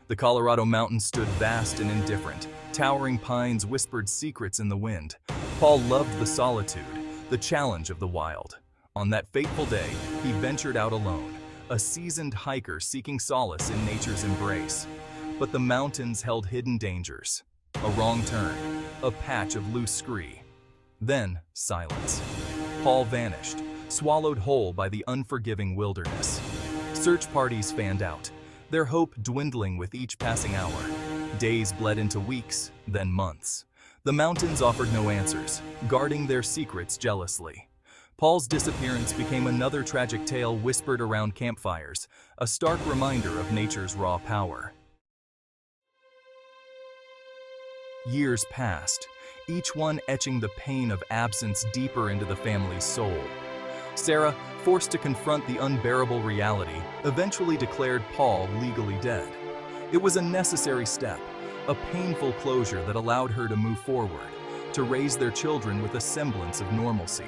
The Colorado mountains stood vast and indifferent. Towering pines whispered secrets in the wind. Paul loved the solitude, the challenge of the wild. On that fateful day, he ventured out alone, a seasoned hiker seeking solace in nature's embrace. But the mountains held hidden dangers. A wrong turn, a patch of loose scree. Then, silence. Paul vanished, swallowed whole by the unforgiving wilderness. Search parties fanned out, their hope dwindling with each passing hour. Days bled into weeks, then months. The mountains offered no answers, guarding their secrets jealously. Paul's disappearance became another tragic tale whispered around campfires, a stark reminder of nature's raw power. Years passed, each one etching the pain of absence deeper into the family's soul. Sarah, forced to confront the unbearable reality, eventually declared Paul legally dead. It was a necessary step, a painful closure that allowed her to move forward, to raise their children with a semblance of normalcy.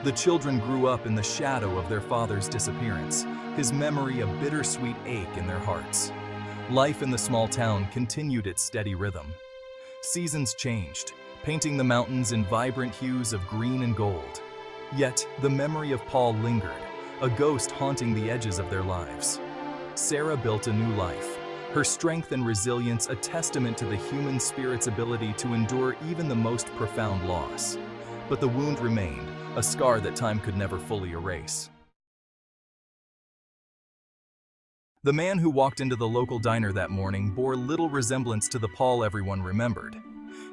The children grew up in the shadow of their father's disappearance, his memory a bittersweet ache in their hearts. Life in the small town continued its steady rhythm. Seasons changed, painting the mountains in vibrant hues of green and gold. Yet, the memory of Paul lingered, a ghost haunting the edges of their lives. Sarah built a new life, her strength and resilience a testament to the human spirit's ability to endure even the most profound loss. But the wound remained, a scar that time could never fully erase. The man who walked into the local diner that morning bore little resemblance to the Paul everyone remembered.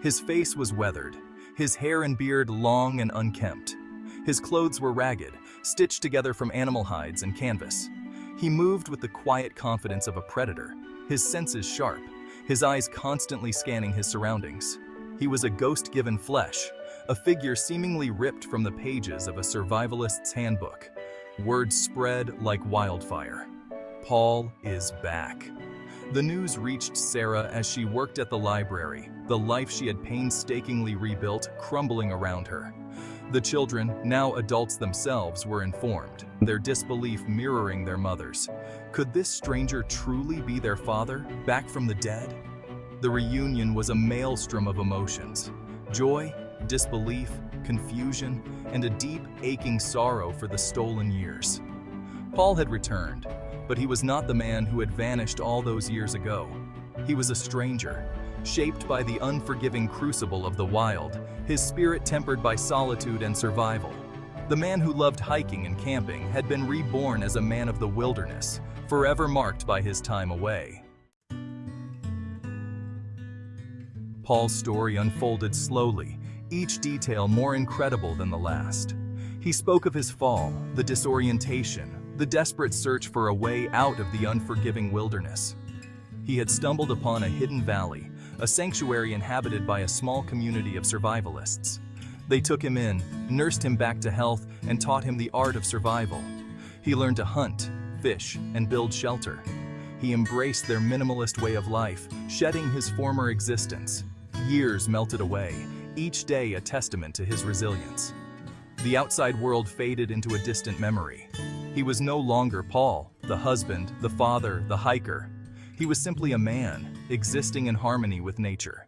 His face was weathered, his hair and beard long and unkempt. His clothes were ragged, stitched together from animal hides and canvas. He moved with the quiet confidence of a predator, his senses sharp, his eyes constantly scanning his surroundings. He was a ghost given flesh, a figure seemingly ripped from the pages of a survivalist's handbook. Words spread like wildfire. Paul is back. The news reached Sarah as she worked at the library, the life she had painstakingly rebuilt crumbling around her. The children, now adults themselves, were informed, their disbelief mirroring their mother's. Could this stranger truly be their father, back from the dead? The reunion was a maelstrom of emotions. Joy, disbelief, confusion, and a deep, aching sorrow for the stolen years. Paul had returned, but he was not the man who had vanished all those years ago. He was a stranger, shaped by the unforgiving crucible of the wild, his spirit tempered by solitude and survival. The man who loved hiking and camping had been reborn as a man of the wilderness, forever marked by his time away. Paul's story unfolded slowly, each detail more incredible than the last. He spoke of his fall, the disorientation, the desperate search for a way out of the unforgiving wilderness. He had stumbled upon a hidden valley, a sanctuary inhabited by a small community of survivalists. They took him in, nursed him back to health, and taught him the art of survival. He learned to hunt, fish, and build shelter. He embraced their minimalist way of life, shedding his former existence. Years melted away, each day a testament to his resilience. The outside world faded into a distant memory. He was no longer Paul, the husband, the father, the hiker. He was simply a man, existing in harmony with nature.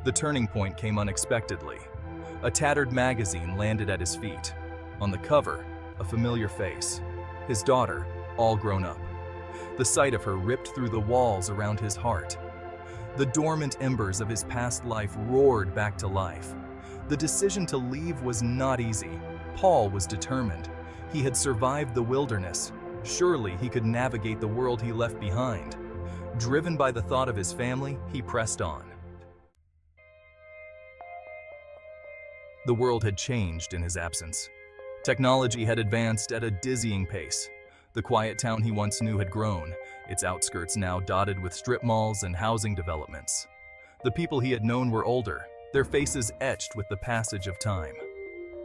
The turning point came unexpectedly. A tattered magazine landed at his feet. On the cover, a familiar face. His daughter, all grown up. The sight of her ripped through the walls around his heart. The dormant embers of his past life roared back to life. The decision to leave was not easy. Paul was determined. He had survived the wilderness. Surely he could navigate the world he left behind. Driven by the thought of his family, he pressed on. The world had changed in his absence. Technology had advanced at a dizzying pace. The quiet town he once knew had grown, its outskirts now dotted with strip malls and housing developments. The people he had known were older, their faces etched with the passage of time.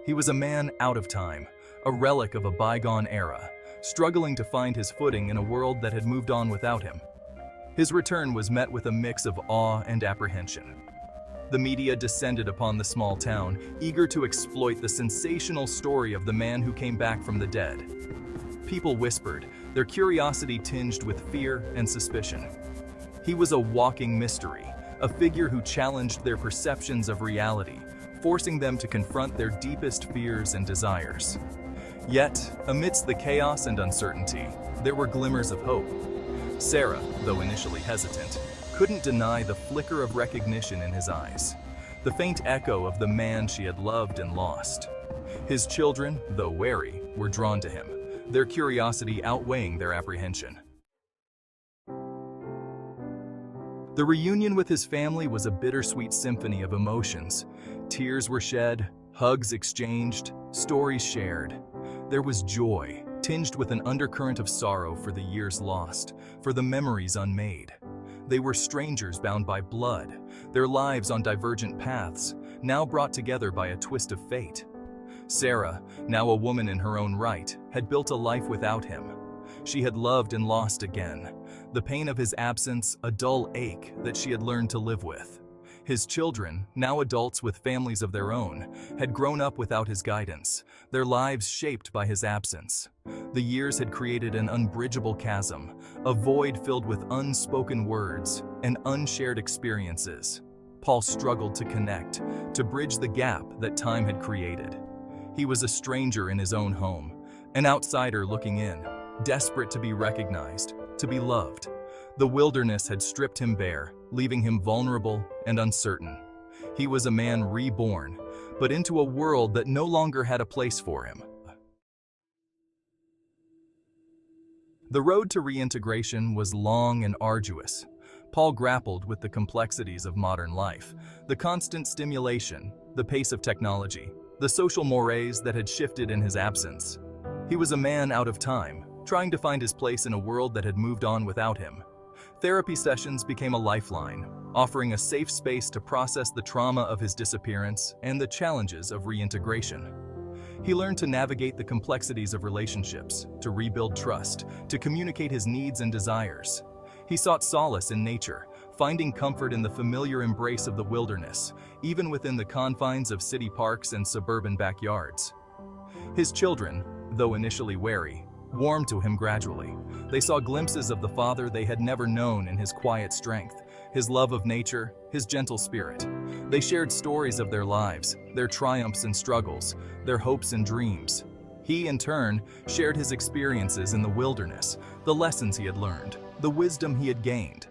He was a man out of time, a relic of a bygone era, struggling to find his footing in a world that had moved on without him. His return was met with a mix of awe and apprehension. The media descended upon the small town, eager to exploit the sensational story of the man who came back from the dead. People whispered, their curiosity tinged with fear and suspicion. He was a walking mystery, a figure who challenged their perceptions of reality, forcing them to confront their deepest fears and desires. Yet, amidst the chaos and uncertainty, there were glimmers of hope. Sarah, though initially hesitant, couldn't deny the flicker of recognition in his eyes, the faint echo of the man she had loved and lost. His children, though wary, were drawn to him, their curiosity outweighing their apprehension. The reunion with his family was a bittersweet symphony of emotions. Tears were shed, hugs exchanged, stories shared. There was joy, tinged with an undercurrent of sorrow for the years lost, for the memories unmade. They were strangers bound by blood, their lives on divergent paths, now brought together by a twist of fate. Sarah, now a woman in her own right, had built a life without him. She had loved and lost again, the pain of his absence a dull ache that she had learned to live with. His children, now adults with families of their own, had grown up without his guidance, their lives shaped by his absence. The years had created an unbridgeable chasm, a void filled with unspoken words and unshared experiences. Paul struggled to connect, to bridge the gap that time had created. He was a stranger in his own home, an outsider looking in, desperate to be recognized, to be loved. The wilderness had stripped him bare, leaving him vulnerable and uncertain. He was a man reborn, but into a world that no longer had a place for him. The road to reintegration was long and arduous. Paul grappled with the complexities of modern life, the constant stimulation, the pace of technology, the social mores that had shifted in his absence. He was a man out of time, trying to find his place in a world that had moved on without him. Therapy sessions became a lifeline, offering a safe space to process the trauma of his disappearance and the challenges of reintegration. He learned to navigate the complexities of relationships, to rebuild trust, to communicate his needs and desires. He sought solace in nature, finding comfort in the familiar embrace of the wilderness, even within the confines of city parks and suburban backyards. His children, though initially wary, warmed to him gradually. They saw glimpses of the father they had never known in his quiet strength, his love of nature, his gentle spirit. They shared stories of their lives, their triumphs and struggles, their hopes and dreams. He, in turn, shared his experiences in the wilderness, the lessons he had learned, the wisdom he had gained.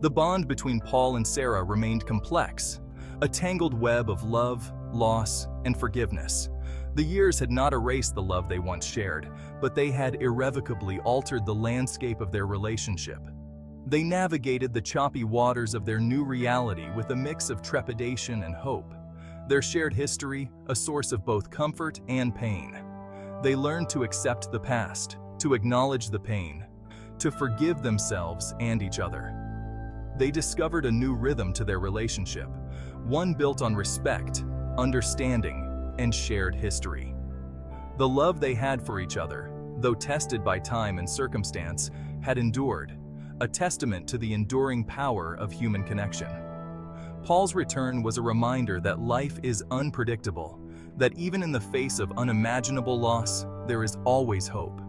The bond between Paul and Sarah remained complex, a tangled web of love, loss, and forgiveness. The years had not erased the love they once shared, but they had irrevocably altered the landscape of their relationship. They navigated the choppy waters of their new reality with a mix of trepidation and hope. Their shared history, a source of both comfort and pain. They learned to accept the past, to acknowledge the pain, to forgive themselves and each other. They discovered a new rhythm to their relationship, one built on respect, understanding, and shared history. The love they had for each other, though tested by time and circumstance, had endured, a testament to the enduring power of human connection. Paul's return was a reminder that life is unpredictable, that even in the face of unimaginable loss, there is always hope.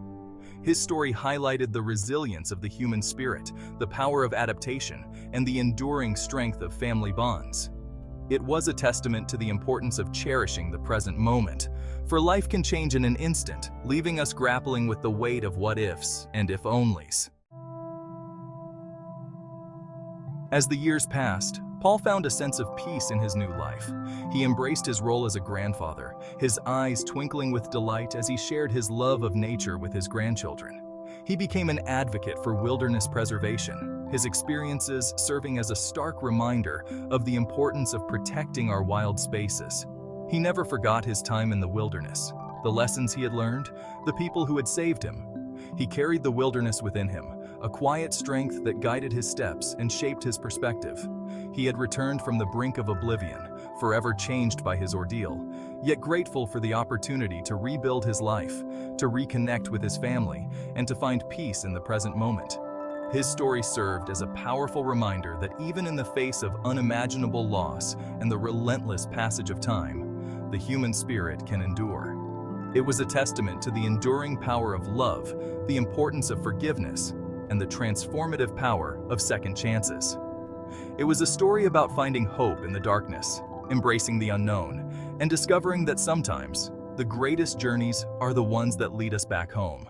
His story highlighted the resilience of the human spirit, the power of adaptation, and the enduring strength of family bonds. It was a testament to the importance of cherishing the present moment, for life can change in an instant, leaving us grappling with the weight of what-ifs and if-onlys. As the years passed, Paul found a sense of peace in his new life. He embraced his role as a grandfather, his eyes twinkling with delight as he shared his love of nature with his grandchildren. He became an advocate for wilderness preservation, his experiences serving as a stark reminder of the importance of protecting our wild spaces. He never forgot his time in the wilderness, the lessons he had learned, the people who had saved him. He carried the wilderness within him, a quiet strength that guided his steps and shaped his perspective. He had returned from the brink of oblivion, forever changed by his ordeal, yet grateful for the opportunity to rebuild his life, to reconnect with his family, and to find peace in the present moment. His story served as a powerful reminder that even in the face of unimaginable loss and the relentless passage of time, the human spirit can endure. It was a testament to the enduring power of love, the importance of forgiveness, and the transformative power of second chances. It was a story about finding hope in the darkness, embracing the unknown, and discovering that sometimes the greatest journeys are the ones that lead us back home.